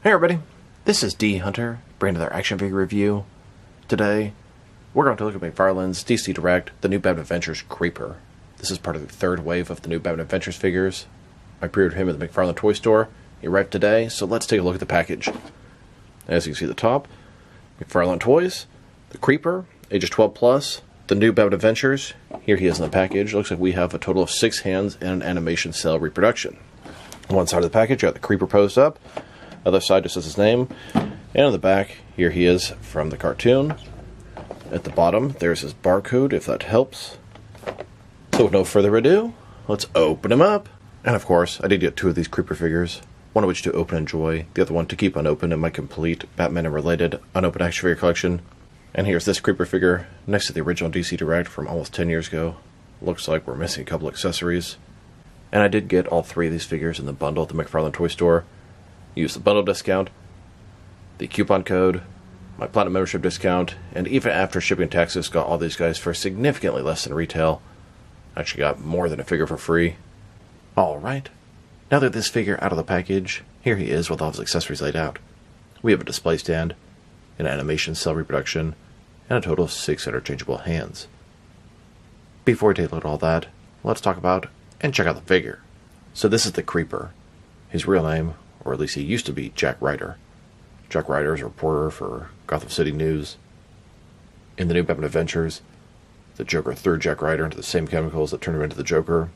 Hey everybody, this is D Hunter, bringing another action figure review. Today, we're going to look at McFarlane's DC Direct, the new Batman Adventures Creeper. This is part of the third wave of the new Batman Adventures figures. I pre-ordered him at the McFarlane toy store. He arrived today, so let's take a look at the package. As you can see at the top, McFarlane Toys, the Creeper, ages 12 plus, the new Batman Adventures. Here he is in the package. Looks like we have a total of 6 hands and an animation cell reproduction. On one side of the package, you got the Creeper posed up. Other side just says his name. And on the back, here he is from the cartoon. At the bottom, there's his barcode, if that helps. So with no further ado, let's open him up. And of course, I did get 2 of these Creeper figures. One of which to open and enjoy, the other one to keep unopened in my complete Batman and related unopened action figure collection. And here's this Creeper figure next to the original DC Direct from almost 10 years ago. Looks like we're missing a couple accessories. And I did get all 3 of these figures in the bundle at the McFarlane toy store. Use the bundle discount, the coupon code, my platinum membership discount, and even after shipping taxes, got all these guys for significantly less than retail. Actually got more than a figure for free. Alright, now that this figure out of the package, here he is with all his accessories laid out. We have a display stand, an animation cell reproduction, and a total of 6 interchangeable hands. Before we take a look at all that, let's talk about and check out the figure. So this is the Creeper. His real name, or at least he used to be, Jack Ryder. Jack Ryder is a reporter for Gotham City News. In the new Batman Adventures, the Joker threw Jack Ryder into the same chemicals that turned him into the Joker,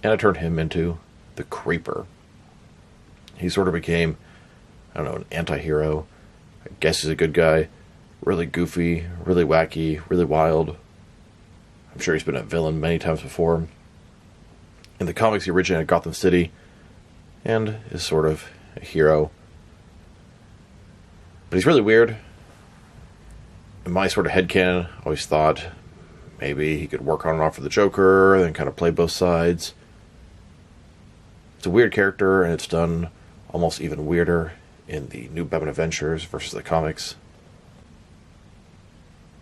and it turned him into the Creeper. He sort of became, I don't know, an anti-hero. I guess he's a good guy. Really goofy, really wacky, really wild. I'm sure he's been a villain many times before. In the comics, he originated in Gotham City, and is sort of a hero. But he's really weird. In my sort of headcanon, I always thought maybe he could work on and off for the Joker, and then kind of play both sides. It's a weird character, and it's done almost even weirder in the new Batman Adventures versus the comics.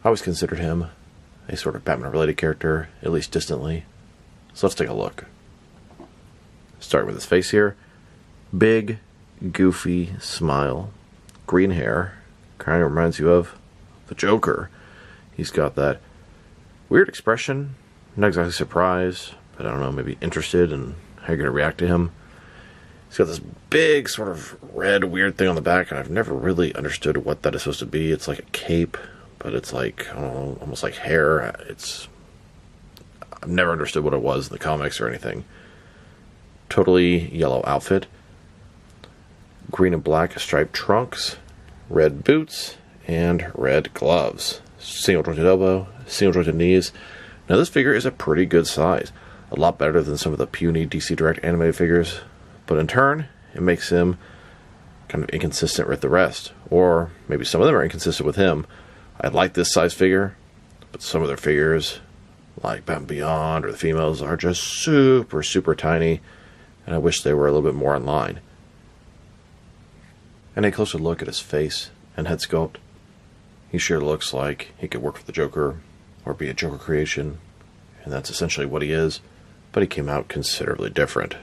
I always considered him a sort of Batman-related character, at least distantly. So let's take a look. Starting with his face here. Big, goofy smile. Green hair. Kind of reminds you of the Joker. He's got that weird expression. Not exactly surprised, but I don't know, maybe interested in how you're going to react to him. He's got this big sort of red weird thing on the back, and I've never really understood what that is supposed to be. It's like a cape, but it's like, I don't know, almost like hair. I've never understood what it was in the comics or anything. Totally yellow outfit. Green and black striped trunks, red boots, and red gloves. Single jointed elbow, single jointed knees. Now this figure is a pretty good size. A lot better than some of the puny DC Direct animated figures. But in turn, it makes him kind of inconsistent with the rest. Or maybe some of them are inconsistent with him. I like this size figure, but some of their figures, like Batman Beyond or the females, are just super, super tiny. And I wish they were a little bit more in line. And a closer look at his face and head sculpt. He sure looks like he could work for the Joker or be a Joker creation, and that's essentially what he is, but he came out considerably different.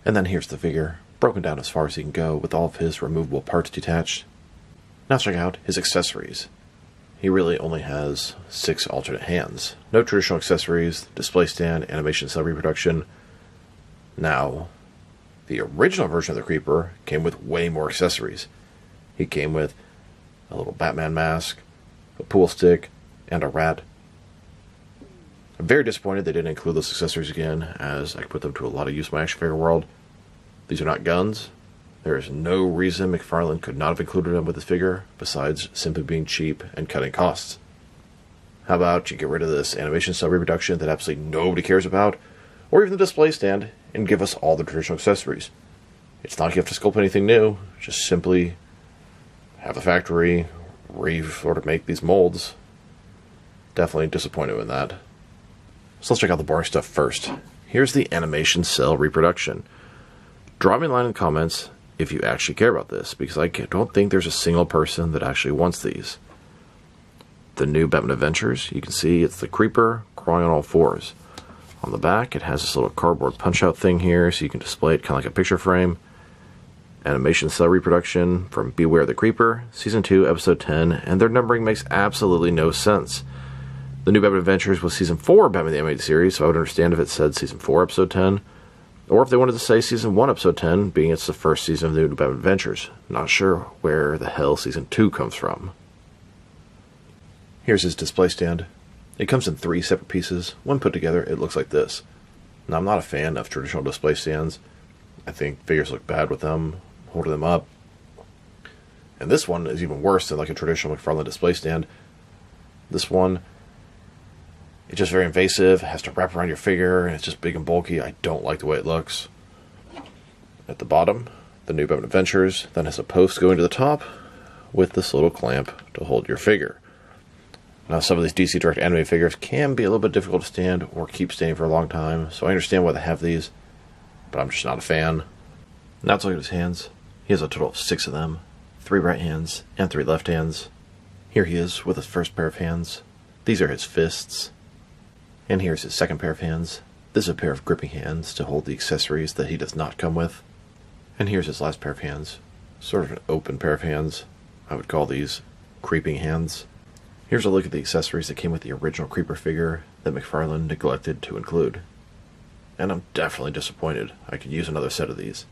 And then here's the figure, broken down as far as he can go with all of his removable parts detached. Now check out his accessories. He really only has 6 alternate hands. No traditional accessories, display stand, animation cell reproduction. Now, the original version of the Creeper came with way more accessories. He came with a little Batman mask, a pool stick, and a rat. I'm very disappointed they didn't include those accessories again, as I could put them to a lot of use in my action figure world. These are not guns. There is no reason McFarlane could not have included them with this figure, besides simply being cheap and cutting costs. How about you get rid of this animation cell reproduction that absolutely nobody cares about, or even the display stand, and give us all the traditional accessories. It's not like you have to sculpt anything new, just simply have a factory sort of make these molds. Definitely disappointed with that. So let's check out the boring stuff first. Here's the animation cell reproduction. Drop me a line in the comments if you actually care about this, because I don't think there's a single person that actually wants these. the new Batman Adventures, you can see it's the Creeper crawling on all fours. On the back, it has this little cardboard punch-out thing here, so you can display it kind of like a picture frame. Animation cell reproduction from Beware the Creeper, Season 2, Episode 10, and their numbering makes absolutely no sense. The new Batman Adventures was Season 4 Batman the Animated Series, so I would understand if it said Season 4, Episode 10, or if they wanted to say Season 1, Episode 10, being it's the first season of the new Batman Adventures. Not sure where the hell Season 2 comes from. Here's his display stand. It comes in 3 separate pieces. When put together, it looks like this. Now, I'm not a fan of traditional display stands. I think figures look bad with them, holding them up. And this one is even worse than like a traditional McFarlane display stand. This one, it's just very invasive, it has to wrap around your figure, and it's just big and bulky. I don't like the way it looks. At the bottom, the new Batman Adventures then has a post going to the top with this little clamp to hold your figure. Now, some of these DC Direct anime figures can be a little bit difficult to stand or keep standing for a long time, so I understand why they have these, but I'm just not a fan. Now let's look at his hands. He has a total of 6 of them, 3 right hands and 3 left hands. Here he is with his first pair of hands. These are his fists. And here's his second pair of hands. This is a pair of gripping hands to hold the accessories that he does not come with. And here's his last pair of hands. Sort of an open pair of hands. I would call these creeping hands. Here's a look at the accessories that came with the original Creeper figure that McFarlane neglected to include. And I'm definitely disappointed. I could use another set of these.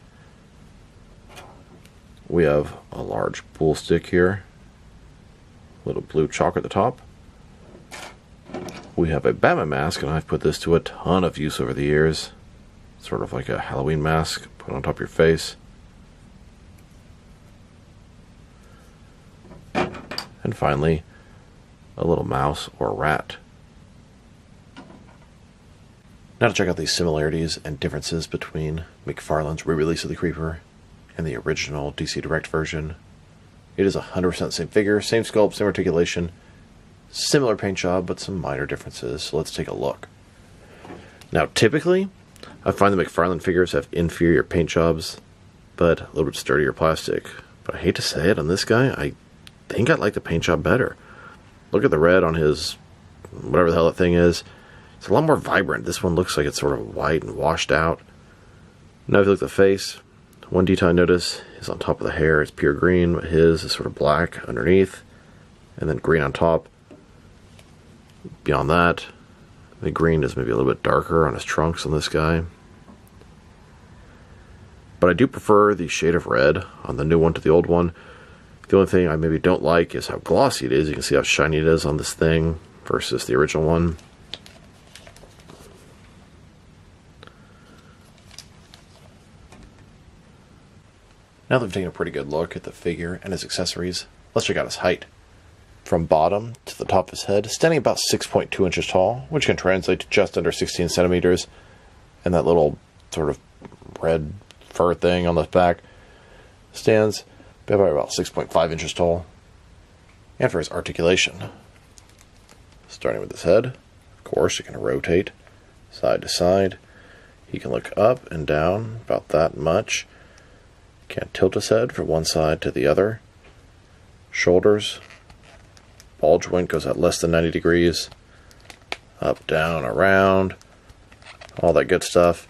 We have a large pool stick here. Little blue chalk at the top. We have a Batman mask, and I've put this to a ton of use over the years. Sort of like a Halloween mask put on top of your face. And finally, a little mouse or rat. Now to check out the similarities and differences between McFarlane's re-release of the Creeper and the original DC Direct version. It is 100% same figure, same sculpt, same articulation, similar paint job, but some minor differences. So let's take a look. Now, typically, I find the McFarlane figures have inferior paint jobs, but a little bit sturdier plastic. But I hate to say it, on this guy, I think I like the paint job better. Look at the red on his, whatever the hell that thing is. It's a lot more vibrant. This one looks like it's sort of white and washed out. Now if you look at the face, one detail I notice is on top of the hair it's pure green, but his is sort of black underneath, and then green on top. Beyond that, the green is maybe a little bit darker on his trunks on this guy. But I do prefer the shade of red on the new one to the old one. The only thing I maybe don't like is how glossy it is. You can see how shiny it is on this thing versus the original one. Now that we've taken a pretty good look at the figure and his accessories, let's check out his height. From bottom to the top of his head, standing about 6.2 inches tall, which can translate to just under 16 centimeters. And that little sort of red fur thing on the back stands about 6.5 inches tall. And for his articulation, starting with his head, of course, he can rotate side to side. He can look up and down about that much. Can't tilt his head from one side to the other. Shoulders, ball joint goes at less than 90 degrees. Up, down, around, all that good stuff.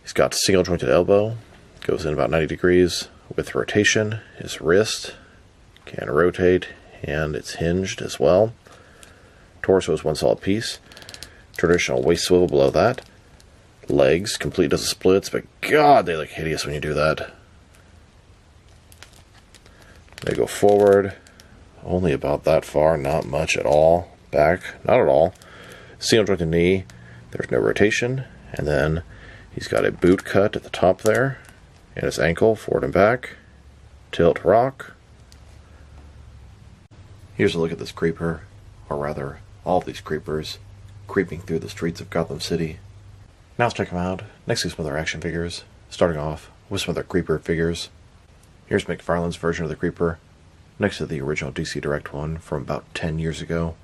He's got a single jointed elbow, goes in about 90 degrees. With rotation, his wrist can rotate, and it's hinged as well. Torso is one solid piece. Traditional waist swivel below that. Legs, complete does the splits, but God, they look hideous when you do that. They go forward, only about that far, not much at all. Back, not at all. Single jointed knee, there's no rotation, and then he's got a boot cut at the top there, and his ankle, forward and back. Tilt, rock. Here's a look at this creeper, or rather, all of these creepers, creeping through the streets of Gotham City. Now let's check them out, next to some other action figures, starting off with some other creeper figures. Here's McFarlane's version of the Creeper, next to the original DC Direct one from about 10 years ago.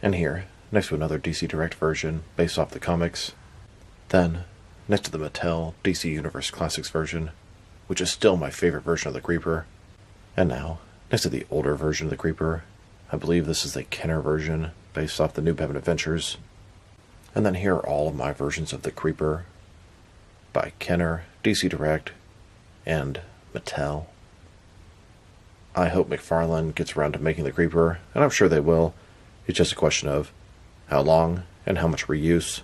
And here, next to another DC Direct version based off the comics. Then, next to the Mattel DC Universe Classics version, which is still my favorite version of the Creeper. And now, next to the older version of the Creeper, I believe this is the Kenner version, based off the new Batman Adventures. And then here are all of my versions of the Creeper, by Kenner, DC Direct, and Mattel. I hope McFarlane gets around to making the Creeper, and I'm sure they will. It's just a question of how long and how much reuse.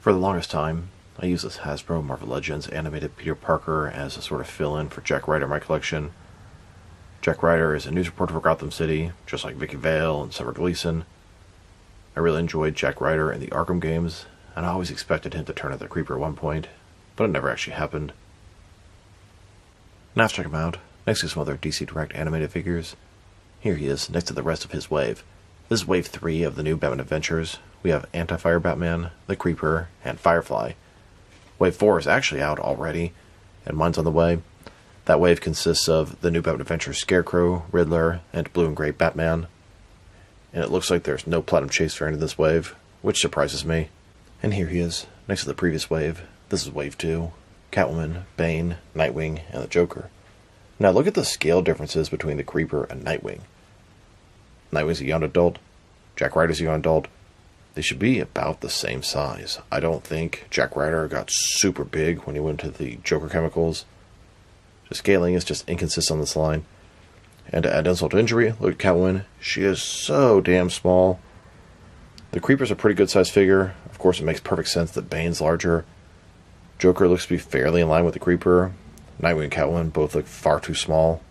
For the longest time, I used this Hasbro Marvel Legends animated Peter Parker as a sort of fill-in for Jack Ryder in my collection. Jack Ryder is a news reporter for Gotham City, just like Vicky Vale and Summer Gleason. I really enjoyed Jack Ryder in the Arkham games, and I always expected him to turn into the Creeper at one point, but it never actually happened. Now let's check him out, next to some other DC Direct animated figures. Here he is, next to the rest of his wave. This is Wave 3 of the new Batman Adventures. We have Anti-Fire Batman, the Creeper, and Firefly. Wave 4 is actually out already, and mine's on the way. That wave consists of the new Batman Adventures Scarecrow, Riddler, and Blue and Gray Batman. And it looks like there's no Platinum Chase variant in this wave, which surprises me. And here he is, next to the previous wave. This is Wave 2. Catwoman, Bane, Nightwing, and the Joker. Now look at the scale differences between the Creeper and Nightwing. Nightwing's a young adult. Jack Ryder's a young adult. They should be about the same size. I don't think Jack Ryder got super big when he went to the Joker chemicals. The scaling is just inconsistent on this line. And to add insult to injury, look at Catwoman. She is so damn small. The Creeper's a pretty good sized figure. Of course, it makes perfect sense that Bane's larger. Joker looks to be fairly in line with the Creeper. Nightwing and Catwoman both look far too small.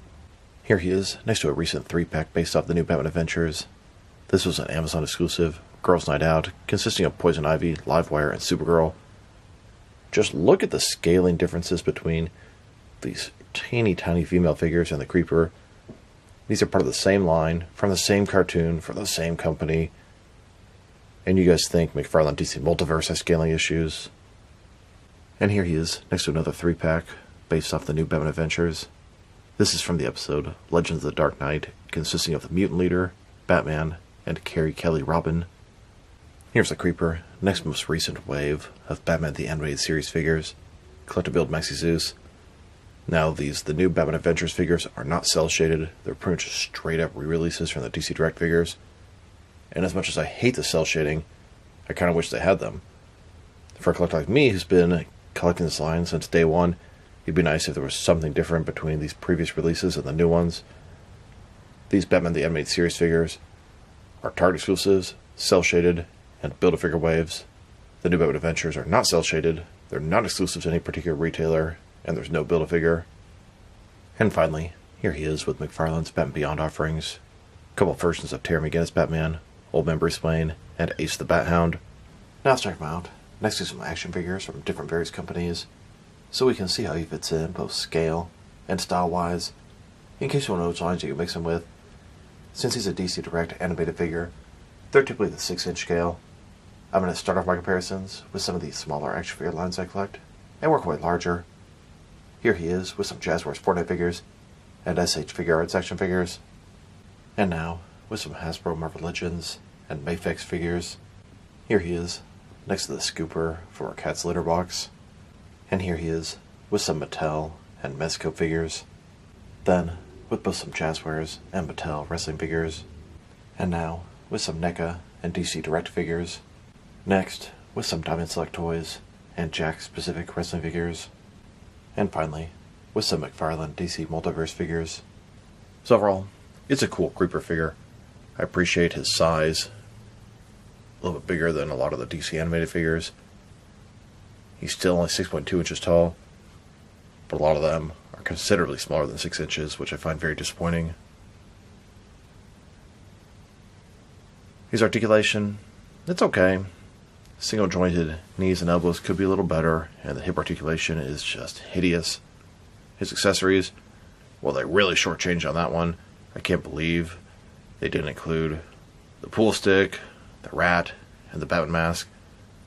Here he is, next to a recent 3-pack based off the new Batman Adventures. This was an Amazon exclusive, Girls Night Out, consisting of Poison Ivy, Livewire, and Supergirl. Just look at the scaling differences between these teeny tiny female figures and the Creeper. These are part of the same line, from the same cartoon, for the same company. And you guys think McFarlane DC Multiverse has scaling issues? And here he is, next to another 3-pack, based off the new Batman Adventures. This is from the episode Legends of the Dark Knight, consisting of the Mutant Leader, Batman, and Carrie Kelly Robin. Here's the Creeper, next most recent wave of Batman the Animated Series figures, collect-to-build Maxi Zeus. Now the new Batman Adventures figures are not cel-shaded, they're pretty much straight-up re-releases from the DC Direct figures. And as much as I hate the cel shading, I kind of wish they had them. For a collector like me who's been collecting this line since day one, it'd be nice if there was something different between these previous releases and the new ones. These Batman the Animated Series figures are Target exclusives, cel-shaded, and Build-A-Figure waves. The new Batman Adventures are not cel-shaded, they're not exclusive to any particular retailer, and there's no Build-A-Figure. And finally, here he is with McFarlane's Batman Beyond offerings. A couple of versions of Terry McGinnis Batman, Old Man Bruce Wayne, and Ace the Bat Hound. Now let's check them out, next to some action figures from different various companies, so we can see how he fits in both scale and style-wise, in case you want to know which lines you can mix him with. Since he's a DC Direct animated figure, they're typically the 6-inch scale. I'm going to start off my comparisons with some of these smaller action figure lines I collect, and work my way larger. Here he is with some Jazzwares Fortnite figures, and SH Figure Arts action figures. And now, with some Hasbro Marvel Legends and Mafex figures. Here he is, next to the scooper for our cat's litter box. And here he is, with some Mattel and Mezco figures. Then, with both some Jazzwares and Mattel wrestling figures. And now, with some NECA and DC Direct figures. Next, with some Diamond Select toys and Jakks Pacific wrestling figures. And finally, with some McFarlane DC Multiverse figures. So overall, it's a cool Creeper figure. I appreciate his size. A little bit bigger than a lot of the DC animated figures. He's still only 6.2 inches tall, but a lot of them are considerably smaller than 6 inches, which I find very disappointing. His articulation, it's okay. Single jointed knees and elbows could be a little better, and the hip articulation is just hideous. His accessories, well, they really shortchanged on that one. I can't believe they didn't include the pool stick, the rat, and the Batman mask.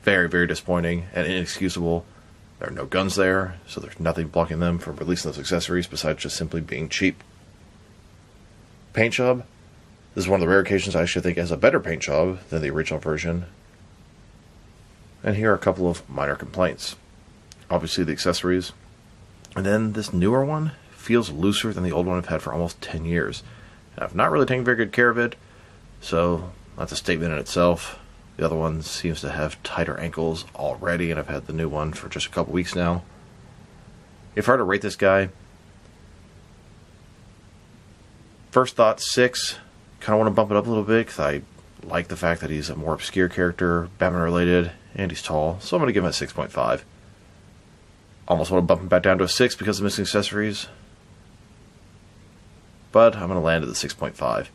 Very, very disappointing and inexcusable. There are no guns there, so there's nothing blocking them from releasing those accessories besides just simply being cheap. Paint job. This is one of the rare occasions I actually think has a better paint job than the original version. And here are a couple of minor complaints. Obviously the accessories. And then this newer one feels looser than the old one I've had for almost 10 years. And I've not really taken very good care of it, So that's a statement in itself. The other one seems to have tighter ankles already, and I've had the new one for just a couple weeks now. If I were to rate this guy, first thought 6. Kind of want to bump it up a little bit because I like the fact that he's a more obscure character, Batman related, and he's tall. So I'm going to give him a 6.5. Almost want to bump him back down to a 6 because of missing accessories. But I'm going to land at the 6.5.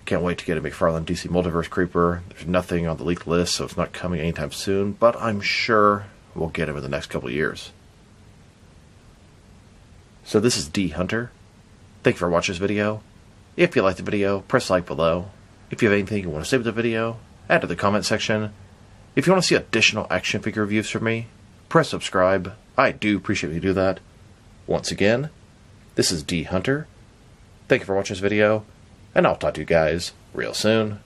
Can't wait to get a McFarlane DC Multiverse Creeper. There's nothing on the leaked list, so it's not coming anytime soon, but I'm sure we'll get him in the next couple of years. So this is D Hunter. Thank you for watching this video. If you liked the video, press like below. If you have anything you want to say with the video, add to the comment section. If you want to see additional action figure reviews from me, press subscribe. I do appreciate when you do that. Once again, this is D Hunter. Thank you for watching this video, and I'll talk to you guys real soon.